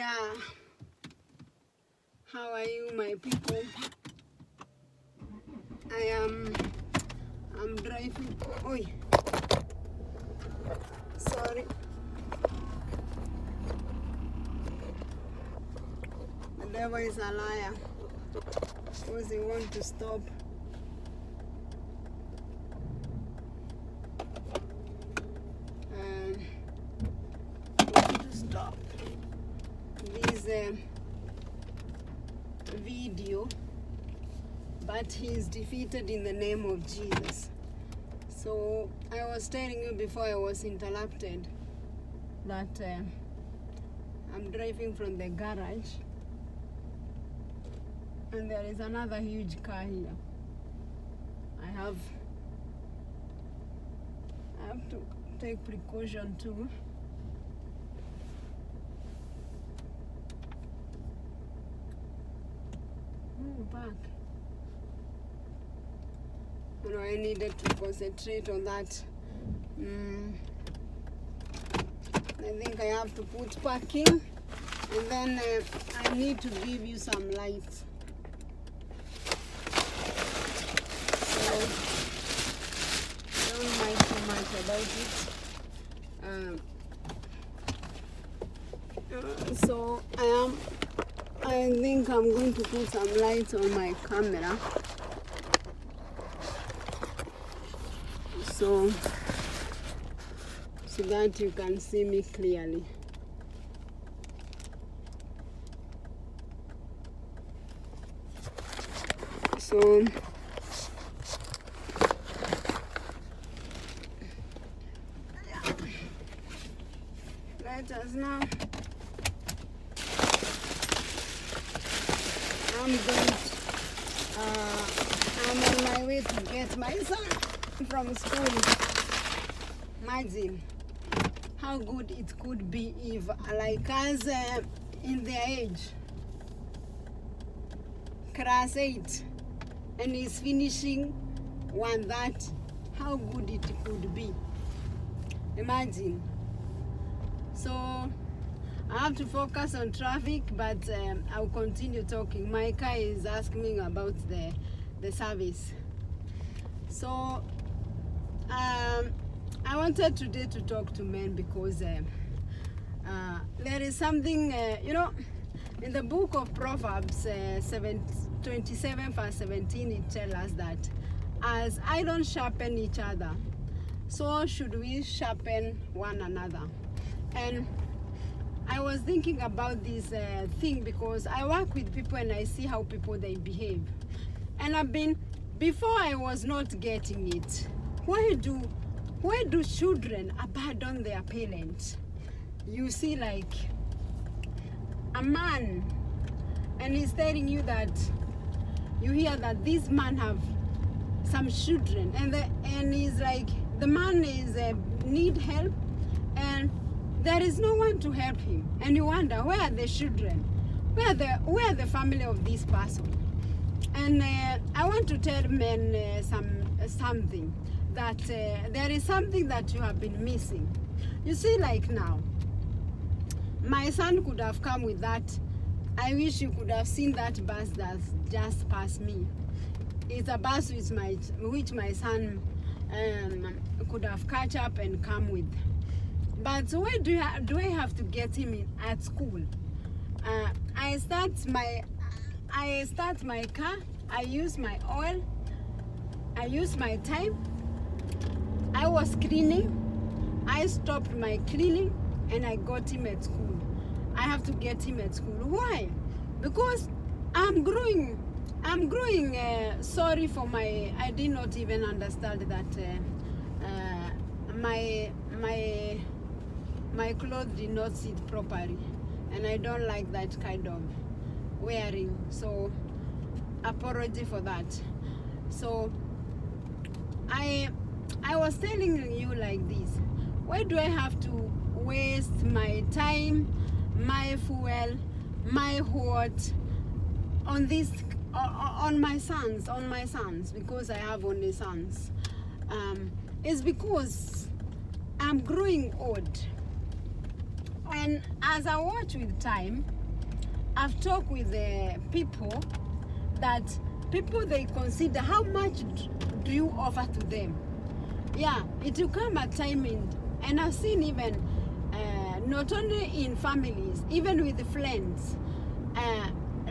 Yeah, how are you, my people? I'm driving. Oi, sorry. The devil is a liar because he wants to stop. Stop this video, but he is defeated in the name of Jesus. So I was telling you before I was interrupted that I'm driving from the garage and there is another huge car here. I have to take precaution too. Back. You know, I needed to concentrate on that. I think I have to put parking, and then I need to give you some lights. So don't mind too much about it. So I think I'm going to put some lights on my camera so that you can see me clearly. So let us now. I'm on my way to get my son from school. Imagine how good it could be if, like us in their age, class 8, and he's finishing 1:30. How good it could be. Imagine. So I have to focus on traffic, but I'll continue talking. My car is asking me about the service. So I wanted today to talk to men because there is something, in the book of Proverbs 27 verse 17, it tells us that as iron sharpen each other, so should we sharpen one another. And I was thinking about this thing because I work with people and I see how people they behave. And before I was not getting it. Why do children abandon their parents? You see, like a man, and he's telling you that you hear that this man have some children, and he's like, the man is need help, and there is no one to help him, and you wonder, where are the children? Where are the family of this person? And I want to tell men something, that there is something that you have been missing. You see, like now, my son could have come with that. I wish you could have seen that bus that just passed me. It's a bus which my son could have catch up and come with. But where do I have to get him in at school? I start my car, I use my oil, I use my time. I was cleaning, I stopped my cleaning, and I got him at school. I have to get him at school. Why? Because I'm growing. Sorry for I did not even understand that my clothes did not sit properly, and I don't like that kind of wearing. So apology for that. So I was telling you like this. Why do I have to waste my time, my fuel, my heart on this, on my sons, because I have only sons? It's because I'm growing old. And as I watch with time, I've talked with people that people they consider how much do you offer to them. Yeah, it will come a time and I've seen even not only in families, even with friends,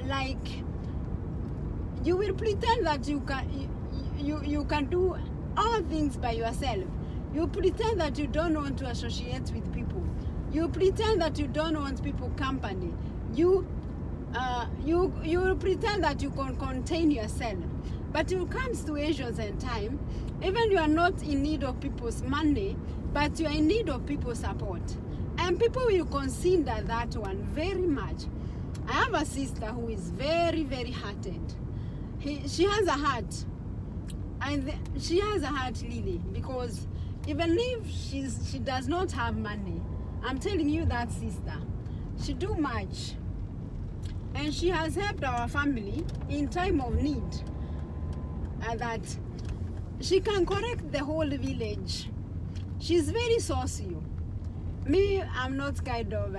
like you will pretend that you can do all things by yourself. You pretend that you don't want to associate with people. You pretend that you don't want people company. You pretend that you can contain yourself. But it comes situations and time, even you are not in need of people's money, but you are in need of people's support. And people will consider that one very much. I have a sister who is very, very hearted. She has a heart. And she has a heart, Lily, because even if she does not have money, I'm telling you that sister, she do much. And she has helped our family in time of need. That she can correct the whole village. She's very saucy. Me, I'm not kind of,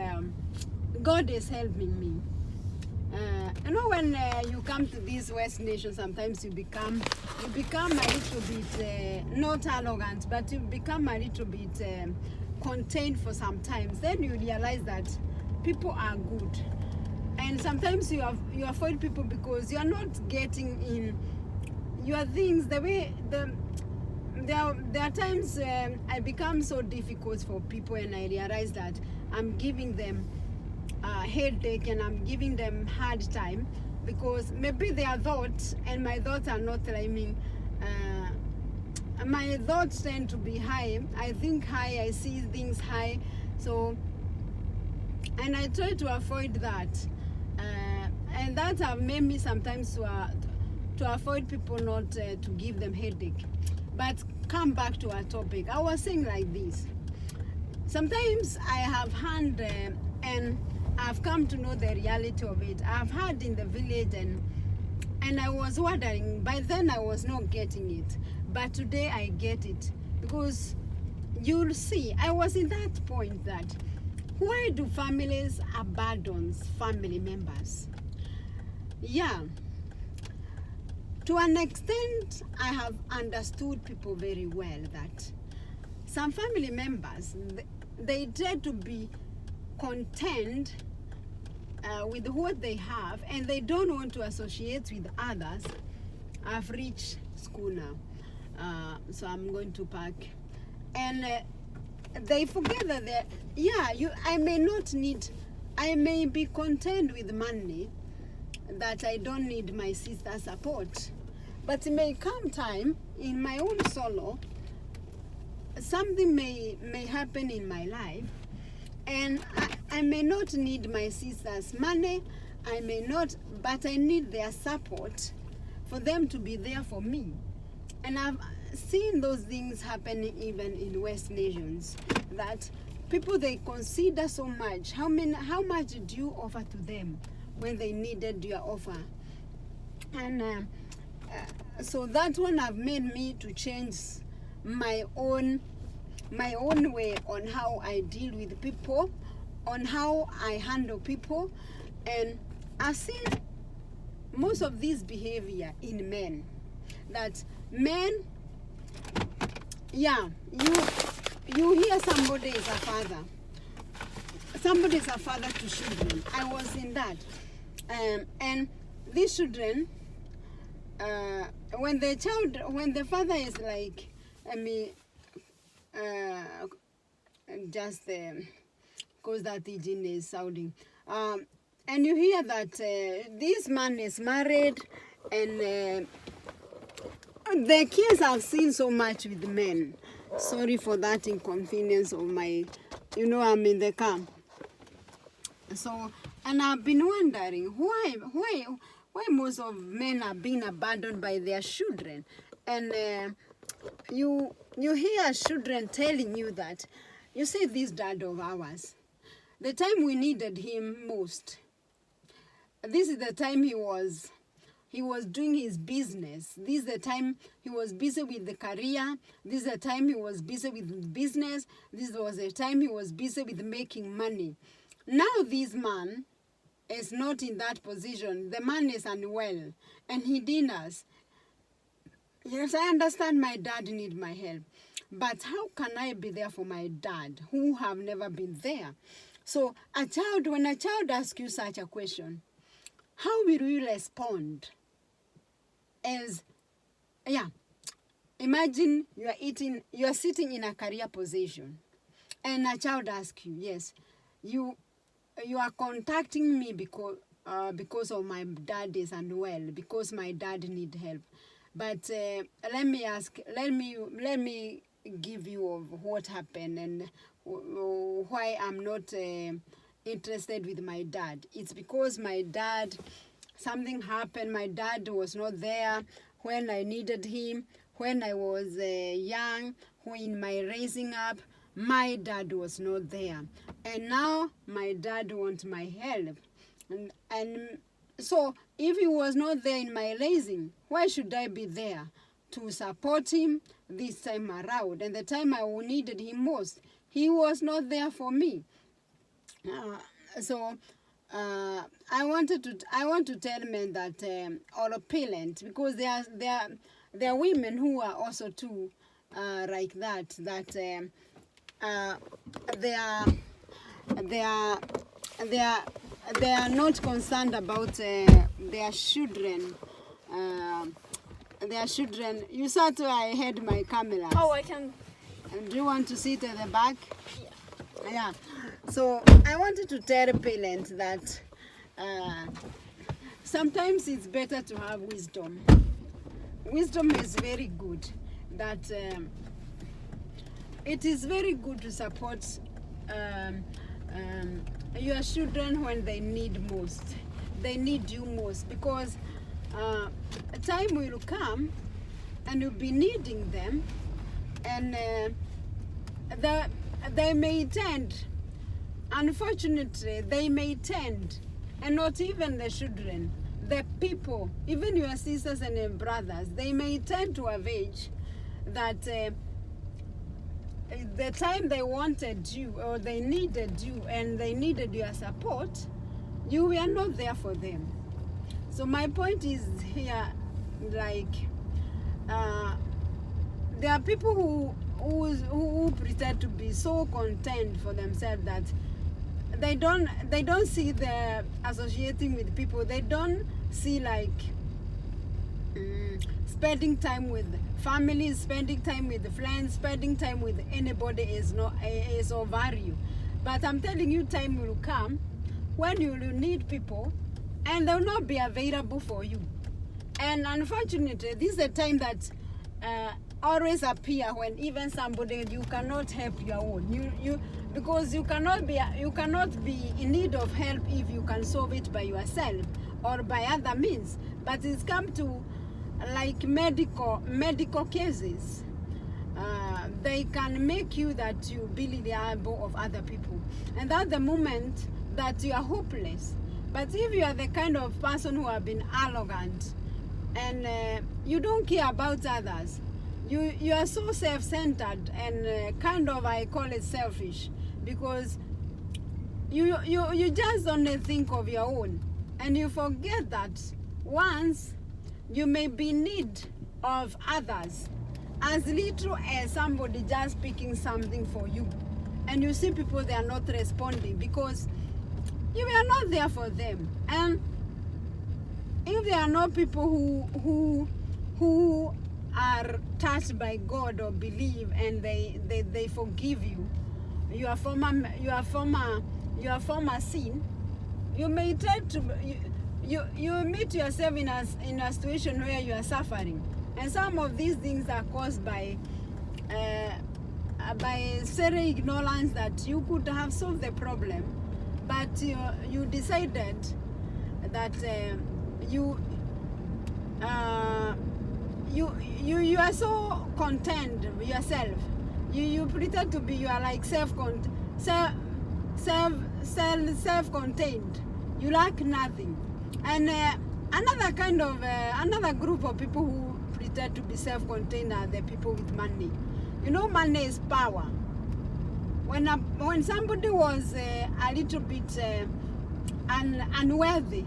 God is helping me. You know, when you come to this West nation, sometimes you become a little bit, not arrogant, but you become a little bit contained for some times. Then you realize that people are good. And sometimes you avoid people because you are not getting in your things the way there are times I become so difficult for people, and I realize that I'm giving them a headache and I'm giving them hard time because maybe their thoughts and my thoughts are not rhyming. My thoughts tend to be high. I think high, I see things high, so and I try to avoid that. And that have made me sometimes to avoid people not to give them headache. But come back to our topic. I was saying like this. Sometimes I have had and I've come to know the reality of it. I've had in the village and I was wondering, by then I was not getting it. But today I get it. Because you'll see, I was in that point that why do families abandon family members? Yeah. To an extent, I have understood people very well that some family members, they tend to be content with what they have and they don't want to associate with others. I've reached school now, so I'm going to park. And they forget that I may be content with money, that I don't need my sister's support. But it may come time in my own solo, something may happen in my life, and I may not need my sister's money, I may not, but I need their support for them to be there for me. And I've seen those things happening even in West nations, that people they consider so much, how much do you offer to them when they needed your offer? And so that one have made me to change my own way on how I deal with people, on how I handle people. And I've seen most of this behavior in men, that men, you hear somebody is a father. Somebody is a father to children. I was in that. And these children, when the father is like, because that engine is sounding. And you hear that this man is married, and the kids I've seen so much with men. Sorry for that inconvenience of my, I'm in the car. So, and I've been wondering why most of men are being abandoned by their children. And you hear children telling you that, you see, this dad of ours, the time we needed him most, this is the time he was doing his business. This is the time he was busy with the career. This is the time he was busy with business. This was the time he was busy with making money. Now this man is not in that position. The man is unwell and he dinners. Yes, I understand my dad need my help, but how can I be there for my dad who have never been there? So when a child asks you such a question, how will you respond? Imagine you are sitting in a career position and a child asks you, yes, you are contacting me because of my dad is unwell, because my dad need help. But let me give you of what happened and why I'm not interested with my dad. It's because my dad, something happened. My dad was not there when I needed him. When I was young, in my raising up, my dad was not there. And now my dad wants my help. And so if he was not there in my raising, why should I be there to support him this time around? And the time I needed him most, he was not there for me. I want to tell men that or parents, because there are women who are also too like that they are not concerned about their children. You saw to I had my camera. Oh, I can. And do you want to sit at the back? Yeah. Yeah. So I wanted to tell parents that sometimes it's better to have wisdom. Wisdom is very good. That it is very good to support your children when they need most. They need you most, because time will come and you'll be needing them, and they may tend, unfortunately, they may tend, and not even the children, the people, even your sisters and brothers, they may tend to have age that the time they wanted you or they needed you and they needed your support, you were not there for them. So my point is here, like there are people who pretend to be so content for themselves that they don't see the associating with people. They don't see like spending time with family, spending time with friends, spending time with anybody is of value. But I'm telling you, time will come when you will need people and they will not be available for you. And unfortunately, this is a time that always appear when even somebody you cannot help your own. Because you cannot be in need of help if you can solve it by yourself or by other means. But it's come to like medical cases. They can make you that you be reliable of other people, and that's the moment that you are hopeless. But if you are the kind of person who have been arrogant and you don't care about others, you are so self-centered and kind of, I call it selfish, because you just only think of your own, and you forget that once you may be in need of others, as little as somebody just picking something for you, and you see people, they are not responding because you are not there for them. And if there are not people who are touched by God or believe and they forgive you your former sin, you may tend to you meet yourself in a situation where you are suffering. And some of these things are caused by certain ignorance that you could have solved the problem, but you decided that you are so content with yourself. You pretend to be, you are like self-contained. You lack nothing. And another group of people who to be self-contained are the people with money. You know, money is power. when somebody was a little bit unwealthy,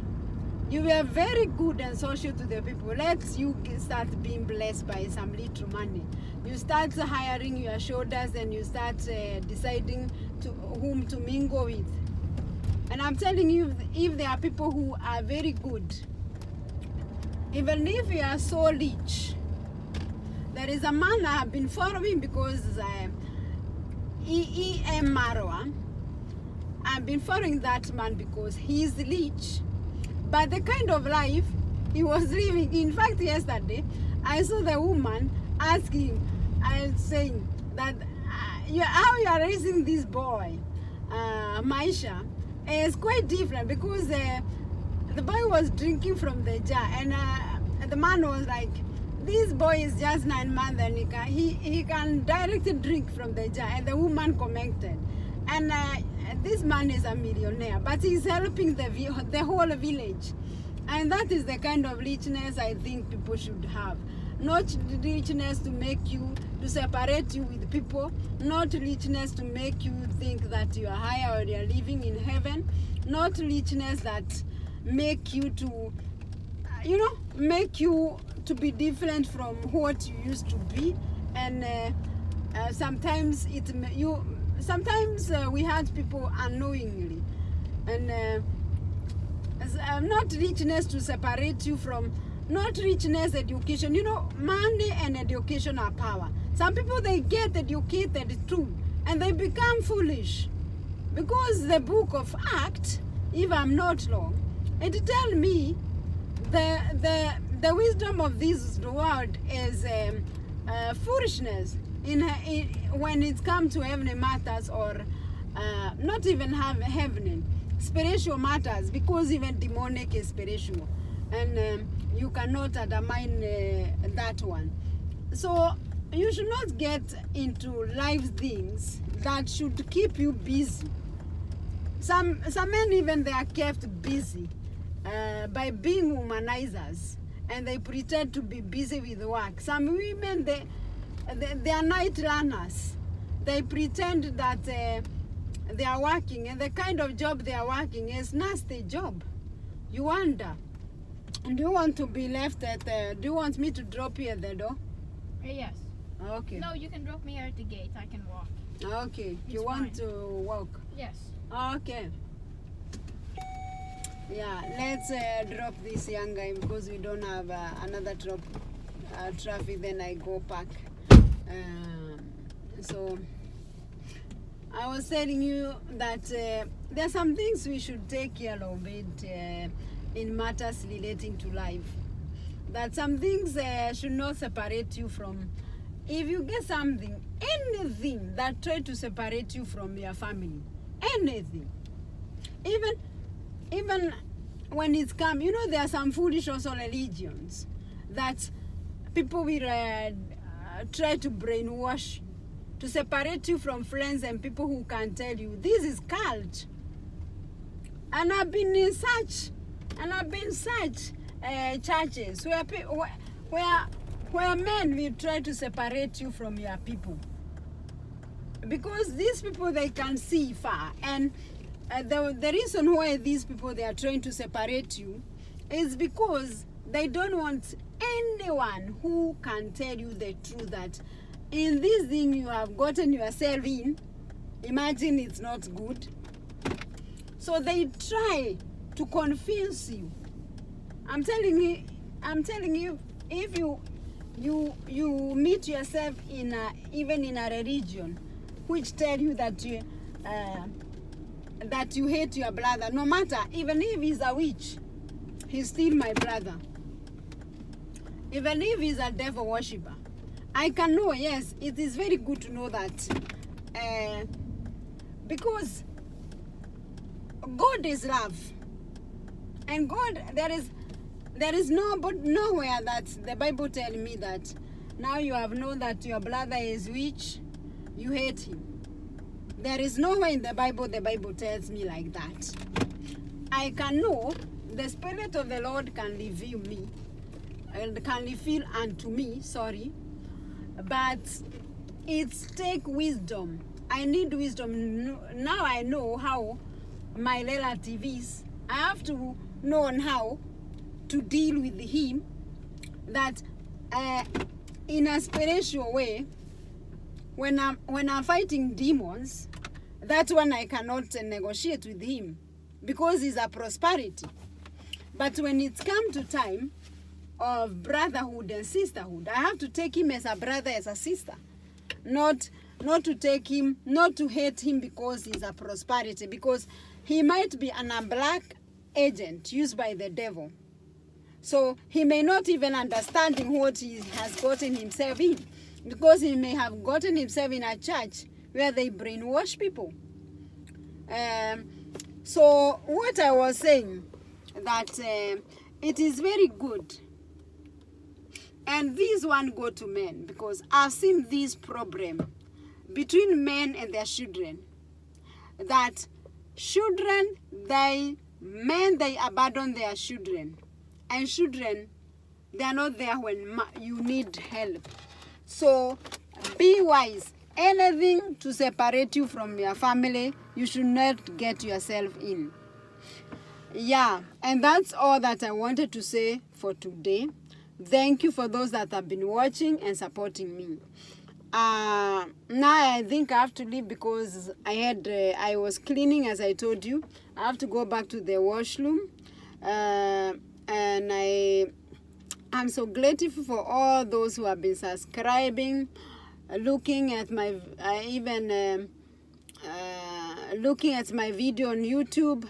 you were very good and social to the people. Let you start being blessed by some little money. You start hiring your shoulders and you start deciding to whom to mingle with. And I'm telling you, if there are people who are very good, even if you are so rich, there is a man I have been following because E.M. Marwa. I've been following that man because he is rich, but the kind of life he was living. In fact, yesterday I saw the woman asking and saying that how you are raising this boy, Maisha, is quite different because the boy was drinking from the jar, and the man was like, this boy is just 9 months and he can directly drink from the jar. And the woman commented, and this man is a millionaire, but he's helping the whole village. And that is the kind of richness I think people should have. Not richness to make you, to separate you with people, not richness to make you think that you are higher or you are living in heaven, not richness that make you to, make you to be different from what you used to be. And sometimes we hurt people unknowingly, and not richness to separate you from, not richness, education. Money and education are power. Some people, they get educated too and they become foolish, because the book of Acts, if I'm not wrong, it tells me the wisdom of this world is foolishness when it comes to heavenly matters, or not even heavenly, spiritual matters, because even demonic is spiritual, and you cannot undermine that one. So you should not get into life things that should keep you busy. Some men, even they are kept busy by being womanizers, and they pretend to be busy with work. Some women, they are night runners. They pretend that they are working, and the kind of job they are working is nasty job. You wonder, do you want to be left at do you want me to drop you at the door? Yes. Okay. No, you can drop me at the gate. I can walk. Okay. It's You want fine. to walk? Yes. Okay. Yeah, let's drop this young guy because we don't have another traffic. Then I go back. So I was telling you that there are some things we should take care of it in matters relating to life. That some things should not separate you from. If you get something, anything that try to separate you from your family, anything, even when it's come, there are some foolish also religions that people will try to brainwash you, to separate you from friends and people who can tell you this is cult. And I've been in such churches where men will try to separate you from your people, because these people, they can see far, and the reason why these people, they are trying to separate you is because they don't want anyone who can tell you the truth, that in this thing you have gotten yourself in, imagine it's not good. So they try to confuse you. I'm telling you, if you meet yourself in even in a religion which tell you that you hate your brother, no matter, even if he's a witch, he's still my brother. Even if he's a devil worshipper, I can know, yes, it is very good to know that, because God is love, and God, there is nowhere that the Bible tells me that now you have known that your brother is witch, you hate him. There is nowhere in the Bible tells me like that. I can know, the Spirit of the Lord can reveal me, and can reveal unto me, but it's take wisdom. I need wisdom. Now I know how my relative is. I have to know on how to deal with him, that in a spiritual way, when I'm fighting demons, that's when I cannot negotiate with him, because he's a prosperity. But when it's come to time of brotherhood and sisterhood, I have to take him as a brother, as a sister, not to take him, not to hate him because he's a prosperity, because he might be a black agent used by the devil. So he may not even understanding what he has gotten himself in, because he may have gotten himself in a church where they brainwash people. So what I was saying, that it is very good, and this one go to men, because I've seen this problem between men and their children, that men they abandon their children, and children, they are not there when you need help. So be wise. Anything to separate you from your family, you should not get yourself in. Yeah, and that's all that I wanted to say for today. Thank you for those that have been watching and supporting me. Now I think I have to leave, because I was cleaning, as I told you. I have to go back to the washroom, and I'm so grateful for all those who have been subscribing, looking at my looking at my video on YouTube,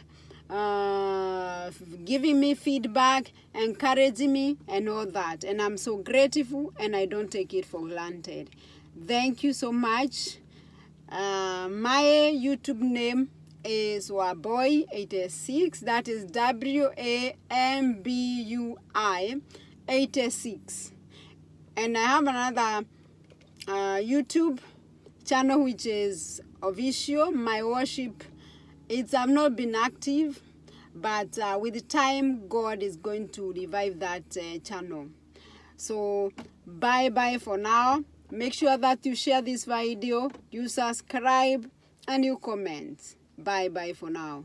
giving me feedback, encouraging me, and all that. And I'm so grateful, and I don't take it for granted. Thank you so much. My YouTube name is Wambui86. That is WAMBUI 86. And I have another YouTube channel which is official. My worship, I've not been active, but with time God is going to revive that channel. So bye for now. Make sure that you share this video, you subscribe, and you comment. Bye for now.